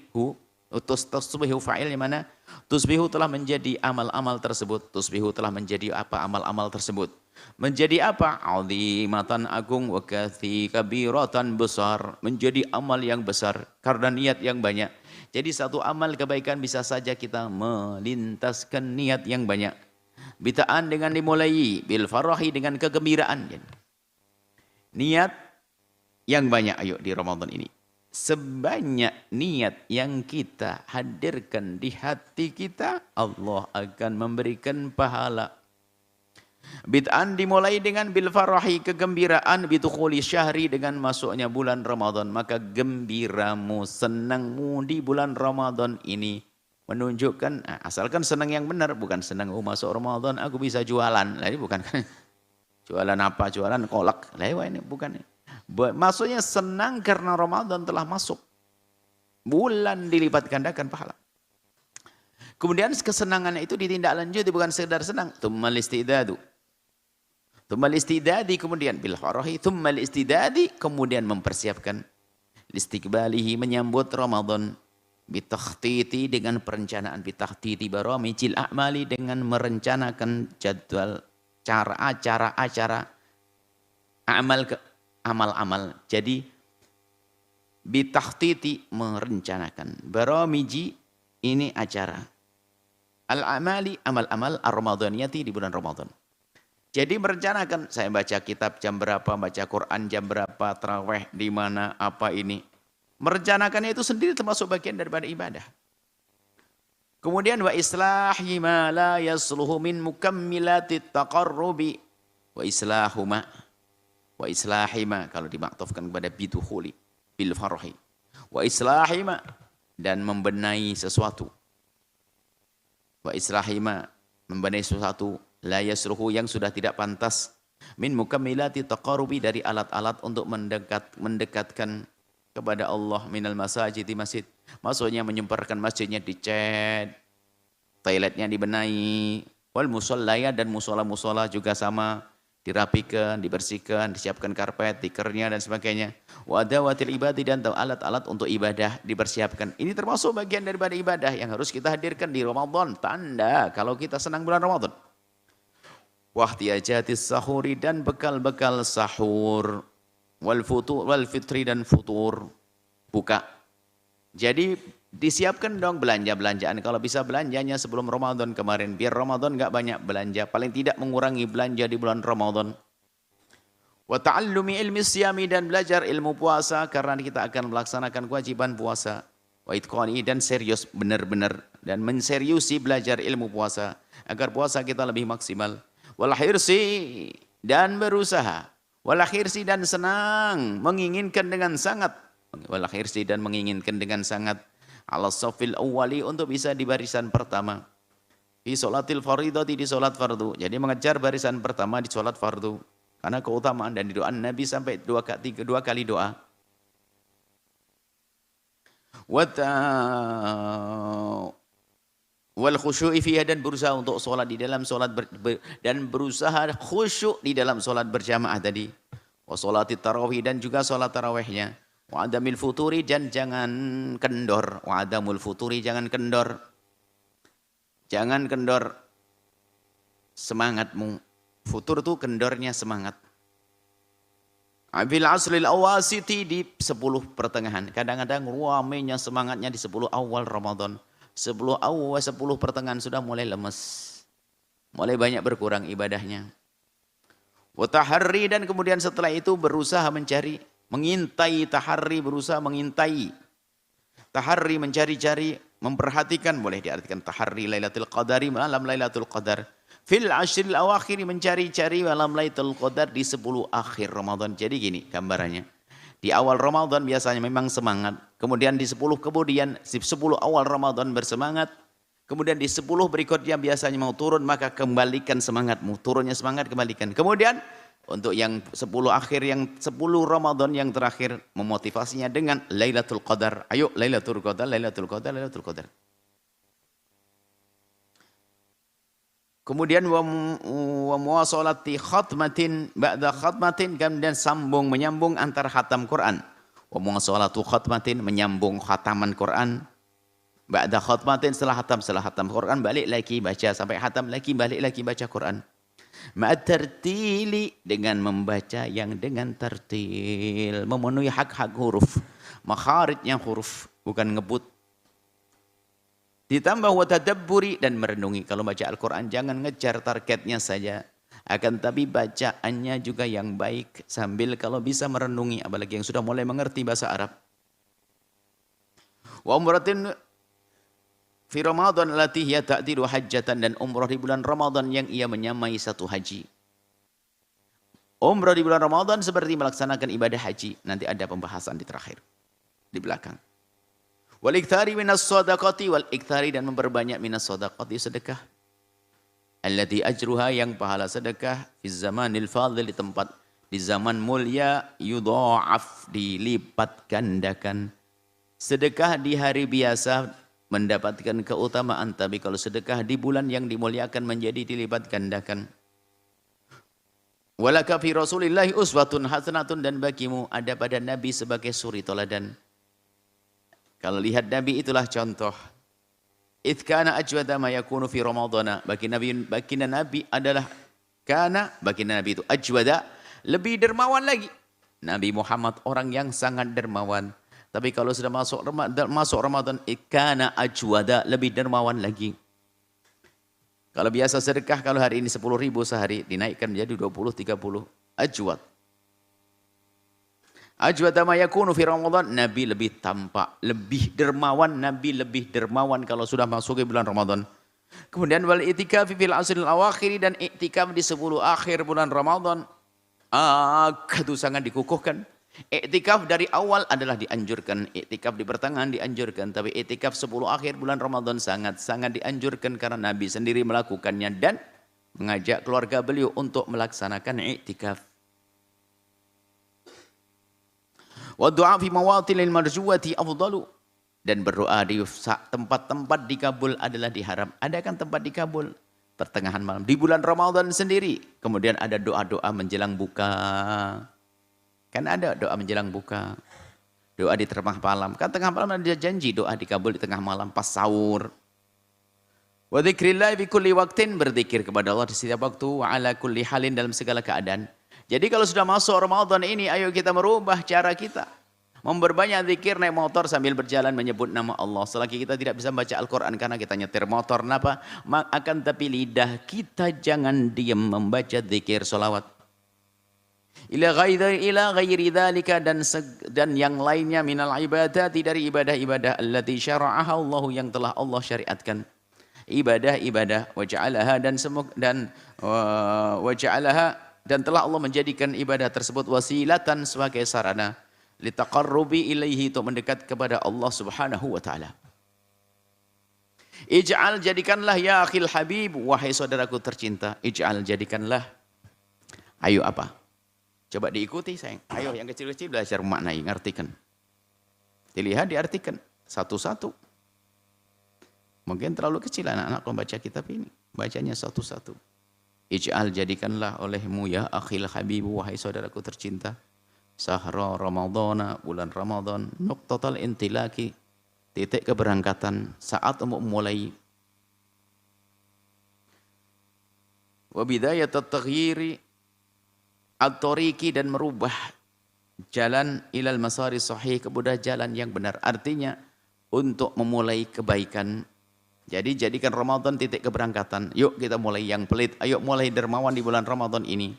[SPEAKER 1] Tusbihu fa'ilnya mana? Tusbihu, telah menjadi amal-amal tersebut. Tusbihu, telah menjadi apa? Amal-amal tersebut. Menjadi apa? Azimatan, agung, wa kabiratan, besar. Menjadi amal yang besar karena niat yang banyak. Jadi satu amal kebaikan bisa saja kita melintaskan niat yang banyak. Bitaan, dengan dimulai, bil farahi, dengan kegembiraan. Niat yang banyak, ayo di Ramadan ini. Sebanyak niat yang kita hadirkan di hati kita, Allah akan memberikan pahala. Bid'an, dimulai dengan bil farahi, kegembiraan, bidukhuli syahri, dengan masuknya bulan Ramadan. Maka gembiramu, senangmu di bulan Ramadan ini menunjukkan, asalkan senang yang benar, bukan senang masuk Ramadan aku bisa jualan. Lah ini bukan. Jualan apa? Jualan kolak. Lah ini bukan. Maksudnya senang karena Ramadan telah masuk. Bulan dilipat gandakan pahala. Kemudian kesenangan itu ditindaklanjuti, bukan sekedar senang. Tsummal istidadu. Tsummal istidadi, kemudian bil farahi, tsummal istidadi, kemudian mempersiapkan istiqbalihi, menyambut Ramadan, bitakhtiti, dengan perencanaan, bitakhtiti baramijil a'mali, dengan merencanakan jadwal acara amal-amal. Jadi bitakhtiti, merencanakan, baramiji, ini acara, al-amali, amal-amal ar-ramadhaniyati, di bulan Ramadan. Jadi merencanakan, saya baca kitab jam berapa, baca Quran jam berapa, tarawih di mana, apa ini. Merencanakannya itu sendiri termasuk bagian daripada ibadah. Kemudian wa islahi ma la yasluhu min mukammilatit taqarrubi. Wa islahuma. Wa islahima kalau dimaktufkan kepada bidukhuli bil farhi. Wa islahima dan membenahi sesuatu. Wa islahima membenahi sesuatu la yasluhu yang sudah tidak pantas min mukammilati taqarrubi dari alat-alat untuk mendekatkan kepada Allah minal masajid di masjid. Maksudnya menyemparkan masjidnya dicat, toiletnya dibenahi, wal musallaya dan musola-musola juga sama, dirapikan, dibersihkan, disiapkan karpet, tikernya dan sebagainya. Wa adawatil ibadi dan alat-alat untuk ibadah dipersiapkan. Ini termasuk bagian daripada ibadah yang harus kita hadirkan di Ramadan. Tanda kalau kita senang bulan Ramadan. Wahtiyajatis sahuri dan bekal-bekal sahur. Wal fitri dan futur. Buka. Jadi disiapkan dong belanja-belanjaan. Kalau bisa belanjanya sebelum Ramadan kemarin. Biar Ramadan nggak banyak belanja. Paling tidak mengurangi belanja di bulan Ramadan. Wa ta'allumi ilmi siyami dan belajar ilmu puasa. Karena kita akan melaksanakan kewajiban puasa. Wa itqani dan serius benar-benar. Dan menseriusi belajar ilmu puasa. Agar puasa kita lebih maksimal. Wal hirsi dan berusaha. Wal hirsi dan senang. Menginginkan dengan sangat. Wal hirsi dan menginginkan dengan sangat. Ala safil awwali untuk bisa di barisan pertama. Di sholatil faridati di sholat fardu. Jadi mengejar barisan pertama di sholat fardu. Karena keutamaan dan di doa Nabi sampai dua kali doa. Wal khusyu'i fiha dan berusaha untuk sholat di dalam sholat dan berusaha khusyuk di dalam sholat berjamaah tadi. Wa sholatit tarawih dan juga sholat tarawihnya. Wa adamil futuri dan jangan kendor. Wa adamul futuri jangan kendor. Jangan kendor semangatmu. Futur itu kendornya semangat. Abil aslil awasiti di 10 pertengahan. Kadang-kadang ramainya semangatnya di 10 awal Ramadan. 10 pertengahan sudah mulai lemes. Mulai banyak berkurang ibadahnya. Wa taharri dan kemudian setelah itu berusaha mencari. Mengintai taharri berusaha mengintai. Taharri mencari-cari, memperhatikan boleh diartikan taharri Lailatul Qadari malam Lailatul Qadar. Fil ashril awakhir mencari-cari malam Lailatul Qadar di 10 akhir Ramadan. Jadi gini gambarannya. Di awal Ramadan biasanya memang semangat. Kemudian di 10 awal Ramadan bersemangat. Kemudian di 10 berikutnya biasanya mau turun maka kembalikan semangatmu. Turunnya semangat kembalikan. Kemudian untuk yang 10 akhir, yang 10 Ramadan yang terakhir memotivasinya dengan Lailatul Qadar. Ayo Lailatul Qadar, Lailatul Qadar, Lailatul Qadar. Kemudian wa muwasalati khatmatin ba'da khatmatin kemudian menyambung antara khatam Quran. Wa muwasalatu khatmatin menyambung khataman Quran. Ba'da khatmatin setelah khatam Quran balik lagi baca sampai khatam lagi balik lagi baca Quran. Ma'at tartili dengan membaca yang dengan tartil, memenuhi hak-hak huruf, makharijnya huruf, bukan ngebut. Ditambah wa tadabburi dan merenungi. Kalau baca Al-Quran jangan ngejar targetnya saja. Akan tapi bacaannya juga yang baik. Sambil kalau bisa merenungi. Apalagi yang sudah mulai mengerti bahasa Arab. Wa umratin fi Ramadan latih ya ta'dilu hajjatan. Dan umrah di bulan Ramadan yang ia menyamai satu haji. Umrah di bulan Ramadan seperti melaksanakan ibadah haji. Nanti ada pembahasan di terakhir. Di belakang. Wal ikthari minas shadaqati wal ikthari dan memperbanyak minas shadaqati sedekah. Allati ajruha yang pahala sedekah fi zamanil fadil di zaman mulia yudha'af dilipat gandakan. Sedekah di hari biasa mendapatkan keutamaan tapi kalau sedekah di bulan yang dimuliakan menjadi dilipat gandakan. Walaka fi Rasulillahi uswatun hasanatun dan bagimu ada pada Nabi sebagai suri teladan. Kalau lihat Nabi itulah contoh. Idh kana ajwada ma yakunu fi Ramadana. Baginda Nabi adalah baginda Nabi itu ajwada, lebih dermawan lagi. Nabi Muhammad orang yang sangat dermawan. Tapi kalau sudah masuk Ramadan, kana ajwada, lebih dermawan lagi. Kalau biasa sedekah kalau hari ini 10.000 sehari dinaikkan menjadi 20 30 ajwad. Ajwada ma yakunu fi Ramadan, Nabi lebih tampak, lebih dermawan, Nabi lebih dermawan kalau sudah masuk ke bulan Ramadan. Kemudian wal i'tikaf fil asril awakhir, dan i'tikaf di 10 akhir bulan Ramadan itu sangat dikukuhkan. I'tikaf dari awal adalah dianjurkan, i'tikaf di pertengahan dianjurkan, tapi i'tikaf 10 akhir bulan Ramadan sangat-sangat dianjurkan karena Nabi sendiri melakukannya dan mengajak keluarga beliau untuk melaksanakan i'tikaf. Wa du'a fi mawatilil marjuwati afdalu, dan berdoa di tempat-tempat dikabul adalah diharap. Ada kan tempat dikabul? Pertengahan malam di bulan Ramadan sendiri. Kemudian ada doa-doa menjelang buka. Kan ada doa menjelang buka. Doa di tengah malam. Kan tengah malam ada janji doa dikabul di tengah malam pas sahur. Wa dzikrillah fi kulli waqtin, berzikir kepada Allah di setiap waktu, wa ala kulli halin, dalam segala keadaan. Jadi kalau sudah masuk Ramadan ini, ayo kita merubah cara kita. Memperbanyak zikir, naik motor sambil berjalan menyebut nama Allah. Selagi kita tidak bisa baca Al-Quran karena kita nyetir motor, kenapa? Akan tapi lidah kita jangan diam membaca zikir solawat. Ila ghairi dzalika, dan yang lainnya minal ibadati, dari ibadah-ibadah allati syara'aha Allah, yang telah Allah syariatkan. Ibadah-ibadah waja'alaha, dan telah Allah menjadikan ibadah tersebut wasilatan, sebagai sarana litaqarrubi ilaihi, untuk mendekat kepada Allah Subhanahu wa taala. Ij'al, jadikanlah, ya akhil habib, wahai saudaraku tercinta, ij'al, jadikanlah. Ayo apa? Coba diikuti sayang. Ayo yang kecil-kecil belajar memaknai, ngartikan. Dilihat, diartikan satu-satu. Mungkin terlalu kecil anak-anak membaca kitab ini. Bacanya satu-satu. Ij'al, jadikanlah olehmu, ya akhil habibu, wahai saudaraku tercinta, sahra Ramadana, bulan Ramadan, nuqtatal intilaki, titik keberangkatan, saat untuk mulai. Wa bidayat at-taghyiri at-tariqi, dan merubah jalan ilal masari sahih, kepada jalan yang benar. Artinya untuk memulai kebaikan. Jadi jadikan Ramadan titik keberangkatan. Yuk kita mulai yang pelit. Ayo mulai dermawan di bulan Ramadan ini.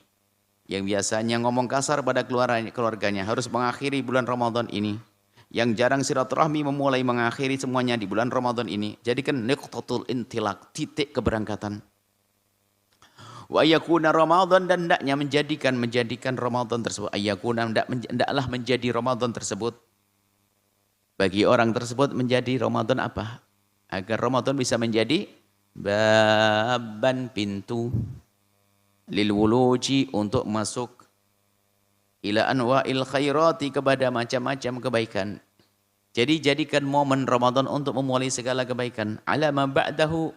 [SPEAKER 1] Yang biasanya ngomong kasar pada keluarganya, harus mengakhiri bulan Ramadan ini. Yang jarang silaturahmi, memulai mengakhiri semuanya di bulan Ramadan ini. Jadikan niqtatul intilak, titik keberangkatan. Wa yakuna Ramadan, dan hendaknya menjadikan Ramadan tersebut. Ayakuna, hendaklah menjadi Ramadan tersebut. Bagi orang tersebut menjadi Ramadan apa? Agar Ramadan bisa menjadi baban, pintu, lil wuluji, untuk masuk ila anwa'il khairati, kepada macam-macam kebaikan. Jadi jadikan momen Ramadan untuk memulai segala kebaikan. Ala ma ba'dahu,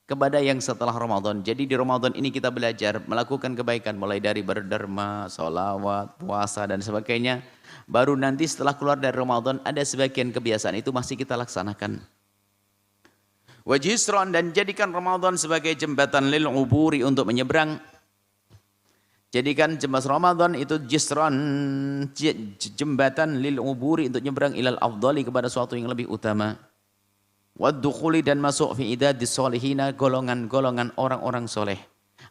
[SPEAKER 1] kepada yang setelah Ramadan. Jadi di Ramadan ini kita belajar melakukan kebaikan, mulai dari berderma, sholawat, puasa, dan sebagainya. Baru nanti setelah keluar dari Ramadan, ada sebagian kebiasaan itu masih kita laksanakan. Wajisron, dan jadikan Ramadan sebagai jembatan lil uburi, untuk menyeberang. Jadikan jembatan Ramadan itu jisron, jembatan lil uburi, untuk nyeberang ilal afdali, kepada suatu yang lebih utama. Waddukhuli, dan masuk fi idadis solihina, golongan-golongan orang-orang soleh.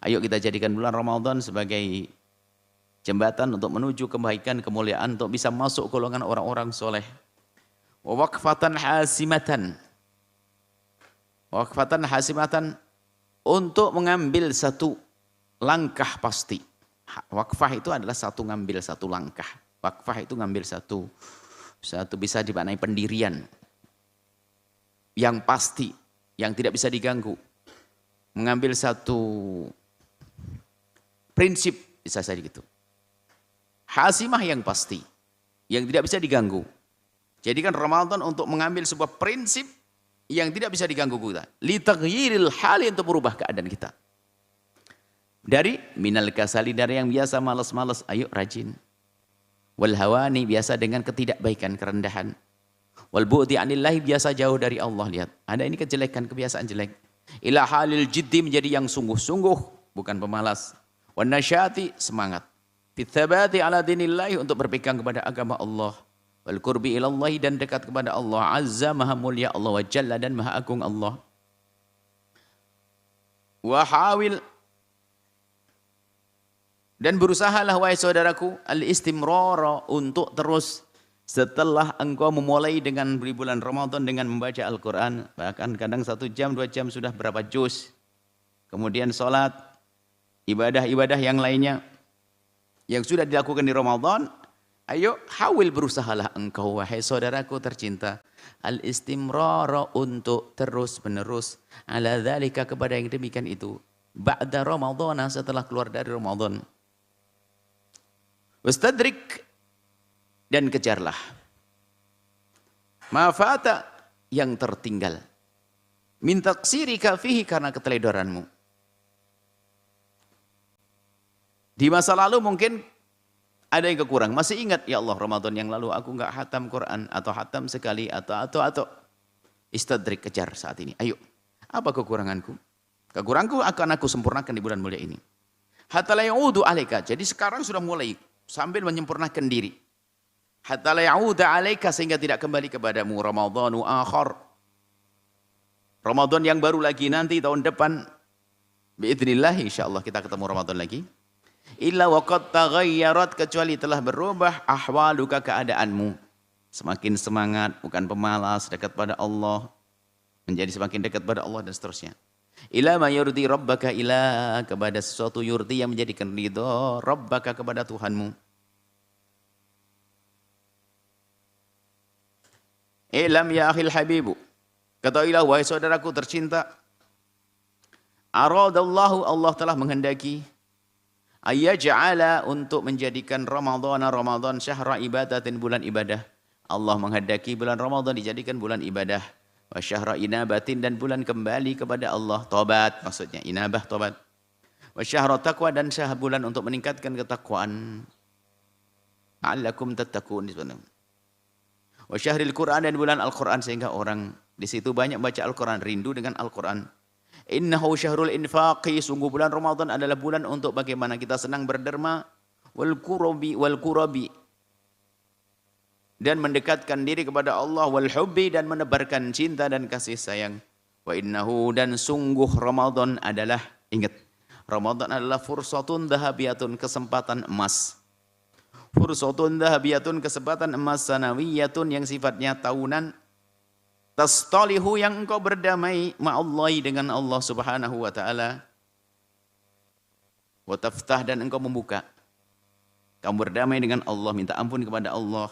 [SPEAKER 1] Ayo kita jadikan bulan Ramadan sebagai jembatan untuk menuju kebaikan, kemuliaan, untuk bisa masuk golongan orang-orang soleh. Wa waqfatan hasimatan. Waqfatan hasimatan, untuk mengambil satu langkah pasti. Waqfah itu adalah ngambil satu langkah. Waqfah itu ngambil satu bisa dimaknai pendirian yang pasti, yang tidak bisa diganggu. Mengambil satu prinsip, bisa saja gitu. Hasimah yang pasti, yang tidak bisa diganggu. Jadikan Ramadan untuk mengambil sebuah prinsip yang tidak bisa diganggu kita. Li taghyiril hali, untuk merubah keadaan kita. Dari minal kasali, dari yang biasa malas-malas, ayo rajin. Wal hawani, biasa dengan ketidakbaikan, kerendahan. Wal bu'di anillahi, biasa jauh dari Allah. Lihat, ada ini kejelekan, kebiasaan jelek. Ila halil jiddi, menjadi yang sungguh-sungguh, bukan pemalas. Wan nasyati, semangat. Fit thabati ala dinillahi, untuk berpegang kepada agama Allah. Wal qurbi ilallahi, dan dekat kepada Allah Azza, maha mulia Allah, wa jalla, dan maha agung Allah. Wa hawil, Dan berusahalah wahai saudaraku al-istimrara untuk terus setelah engkau memulai dengan di bulan Ramadan dengan membaca Al-Quran. Bahkan kadang 1 jam, 2 jam sudah berapa juz. Kemudian sholat, ibadah-ibadah yang lainnya yang sudah dilakukan di Ramadan. Ayo, hawil berusahalah engkau wahai saudaraku tercinta. Al-istimrara untuk terus menerus. Ala dzalika kepada yang demikian itu. Ba'da Ramadhan setelah keluar dari Ramadan. Wastadrik dan kejarlah. Mafata yang tertinggal. Min taqsirika fihi karena keteledoranmu. Di masa lalu mungkin ada yang kekurang. Masih ingat, ya Allah Ramadan yang lalu aku enggak hatam Quran atau hatam sekali atau istadrik kejar saat ini. Ayo. Apa kekuranganku? Kekuranganku akan aku sempurnakan di bulan mulia ini. Hatta la ya'udu alaika. Jadi sekarang sudah mulai sambil menyempurnakan diri. Hatta la ya'udu alaika sehingga tidak kembali kepadamu Ramadhanu akhar. Ramadan yang baru lagi nanti tahun depan. Biidznillah insyaallah kita ketemu Ramadan lagi. Illa waqad taghayyarat kecuali telah berubah ahwaluka keadaanmu. Semakin semangat, bukan pemalas, dekat pada Allah. Menjadi semakin dekat pada Allah dan seterusnya. Ila ma yurdi rabbaka ila kepada sesuatu yurdi yang menjadikan ridha rabbaka kepada Tuhanmu. Ilam ya akhil habibu. Ketahuilah wahai saudaraku tercinta. Aradallahu Allah telah menghendaki ayyaj'ala untuk menjadikan Ramadan syahra ibadatin bulan ibadah. Allah menghendaki bulan Ramadan dijadikan bulan ibadah. Wa syahra inabatin dan bulan kembali kepada Allah. Tobat maksudnya inabah tobat. Wa syahra taqwa dan bulan untuk meningkatkan ketakwaan. La'allakum tattaqun. Wa syahril Quran dan bulan Al-Quran sehingga orang di situ banyak baca Al-Quran, rindu dengan Al-Quran. Innahu syahrul infaqi, sungguh bulan Ramadan adalah bulan untuk bagaimana kita senang berderma wal qurabi dan mendekatkan diri kepada Allah wal hubbi dan menebarkan cinta dan kasih sayang. Wa innahu dan sungguh Ramadan adalah, ingat, Ramadan adalah fursatun dhahabiyatun, kesempatan emas. Fursatun dhahabiyatun, kesempatan emas sanawiyatun yang sifatnya tahunan. Tastalihu yang engkau berdamai ma'allahi dengan Allah subhanahu wa ta'ala. Wa taftah dan engkau membuka. Kamu berdamai dengan Allah, minta ampun kepada Allah.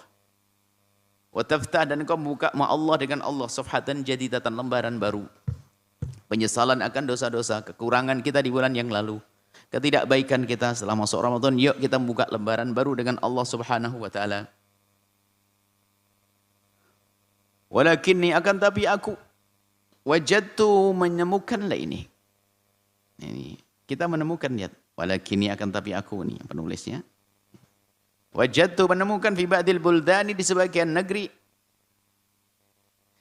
[SPEAKER 1] Wa taftah dan engkau membuka ma'allah dengan Allah. Safhatan jadidatan, lembaran baru. Penyesalan akan dosa-dosa, kekurangan kita di bulan yang lalu. Ketidakbaikan kita setelah masuk Ramadan, yuk kita membuka lembaran baru dengan Allah subhanahu wa ta'ala. Walakinni akan tapi aku wajadtu menemukanlah ini. Ini kita menemukan lihat. Walakinni akan tapi aku ini penulisnya. Wajadtu menemukan fi ba'dil buldani di sebagian negeri.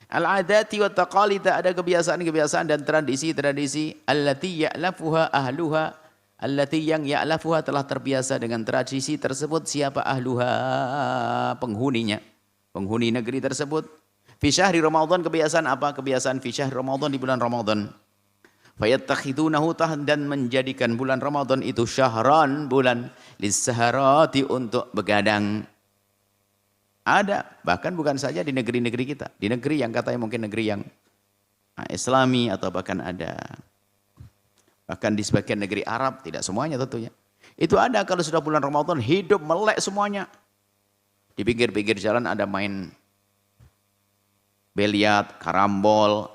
[SPEAKER 1] Al-adati wa taqalid ada kebiasaan-kebiasaan dan tradisi-tradisi allati ya'lafuha ahluha, allati yang ya'lafuha telah terbiasa dengan tradisi tersebut siapa ahluha penghuninya, penghuni negeri tersebut. Fi syahri Ramadan kebiasaan apa? Kebiasaan fi syahri Ramadan di bulan Ramadan. Fayattakhidunahu dan menjadikan bulan Ramadan itu syahran, bulan lissaharati untuk begadang. Ada, bahkan bukan saja di negeri-negeri kita. Di negeri yang katanya mungkin negeri yang Islami atau bahkan ada. Bahkan di sebagian negeri Arab, tidak semuanya tentunya. Itu ada kalau sudah bulan Ramadan hidup melek semuanya. Di pinggir-pinggir jalan ada main beliat, karambol,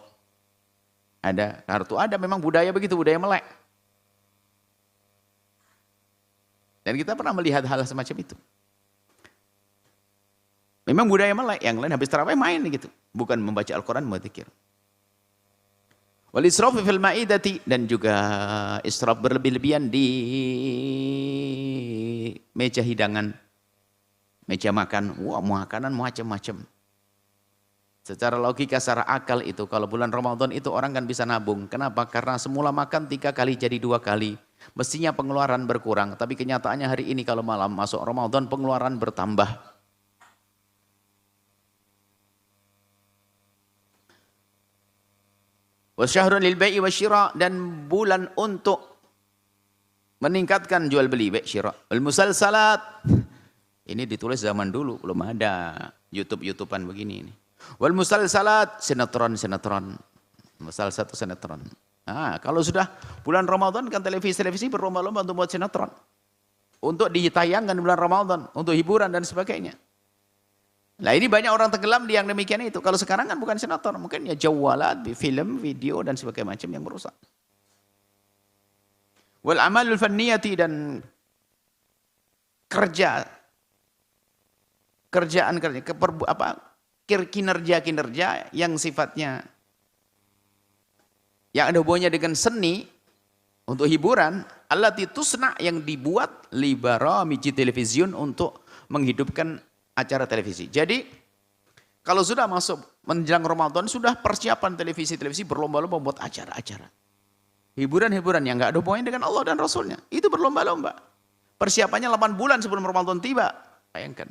[SPEAKER 1] ada kartu, ada memang budaya begitu, budaya melek. Dan kita pernah melihat hal semacam itu. Memang budaya melek, yang lain habis tarawih main gitu, bukan membaca Al-Quran, berzikir. Wal israfu fil ma'idati dan juga israf berlebih-lebihan di meja hidangan, meja makan. Wah, makanan macam-macam. Secara logika, secara akal itu kalau bulan Ramadan itu orang kan bisa nabung. Kenapa? Karena semula makan 3 kali jadi 2 kali. Mestinya pengeluaran berkurang. Tapi kenyataannya hari ini kalau malam masuk Ramadan pengeluaran bertambah. Wa syahrun lil bai'i wasyira dan bulan untuk meningkatkan jual beli, baik syira. Wal musalsalat. Ini ditulis zaman dulu, belum ada YouTube-YouTubean begini ini. Wal musalsalat, sinetron-sinetron. Musalsal itu sinetron. Nah, kalau sudah bulan Ramadan kan televisi-televisi berlomba-lomba untuk buat sinetron. Untuk ditayangkan di bulan Ramadan, untuk hiburan dan sebagainya. Nah, ini banyak orang tenggelam di yang demikian itu. Kalau sekarang kan bukan sinetron, mungkin ya jawalat, film, video dan sebagainya macam yang merusak. Wal amalul fanniyati, dan kinerja yang sifatnya yang ada hubungannya dengan seni untuk hiburan, allati tusna, yang dibuat li baramiji television, untuk menghidupkan acara televisi. Jadi kalau sudah masuk menjelang Ramadan, sudah persiapan televisi-televisi berlomba-lomba membuat acara-acara hiburan-hiburan yang enggak ada hubungannya dengan Allah dan Rasulnya. Itu berlomba-lomba. Persiapannya 8 bulan sebelum Ramadan tiba. Bayangkan.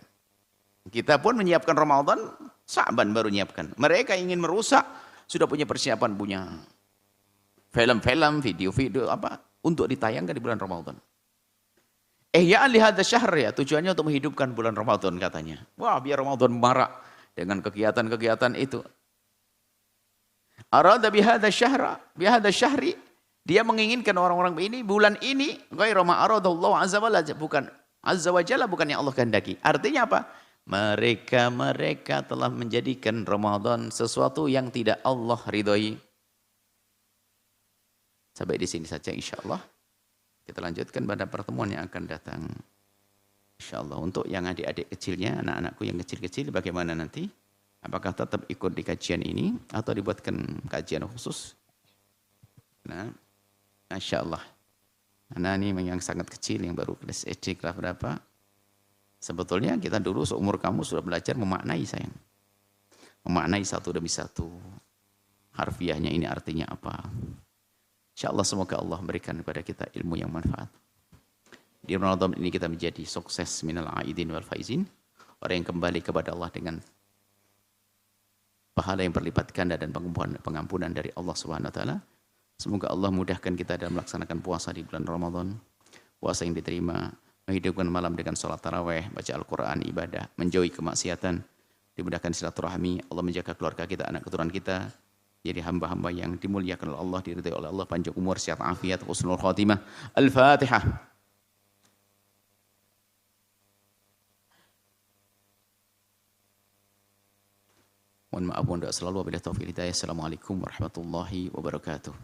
[SPEAKER 1] Kita pun menyiapkan Ramadan, Sa'ban baru menyiapkan. Mereka ingin merusak, sudah punya persiapan, punya film-film, video-video apa untuk ditayangkan di bulan Ramadan. Ihya'an li hadzal syahr, ya, tujuannya untuk menghidupkan bulan Ramadan katanya. Wah, biar Ramadan marak dengan kegiatan-kegiatan itu. Arada bi hadzal syahri, dia menginginkan orang-orang ini bulan ini ghairu ma aradallahu azza wa jalla, bukan azza wa jalla, bukan yang Allah kehendaki. Artinya apa? Mereka telah menjadikan Ramadan sesuatu yang tidak Allah ridhoi. Sampai di sini saja insyaallah. Kita lanjutkan pada pertemuan yang akan datang. Insyaallah. Untuk yang adik-adik kecilnya, anak-anakku yang kecil-kecil, bagaimana nanti? Apakah tetap ikut di kajian ini atau dibuatkan kajian khusus? Nah, insyaallah. Anak ini yang sangat kecil, yang baru kelas SD kelas berapa? Sebetulnya kita dulu seumur kamu sudah belajar memaknai, sayang. Memaknai satu demi satu. Harfiahnya ini artinya apa? InsyaAllah semoga Allah berikan kepada kita ilmu yang manfaat. Di Ramadan ini kita menjadi sukses minal aidin wal faizin. Orang yang kembali kepada Allah dengan pahala yang berlipat ganda dan pengampunan dari Allah Subhanahu wa taala. Semoga Allah mudahkan kita dalam melaksanakan puasa di bulan Ramadan. Puasa yang diterima, menghidupkan malam dengan sholat tarawih, baca Al-Quran, ibadah, menjauhi kemaksiatan, dimudahkan silaturahmi, Allah menjaga keluarga kita, anak keturunan kita, jadi hamba-hamba yang dimuliakan oleh Allah, diridhai oleh Allah, panjang umur, sehat afiat, husnul khatimah. Al-Fatihah. Mohon maaf, mohon doa selalu. Wabillahi taufiq hidayah. Assalamualaikum warahmatullahi wabarakatuh.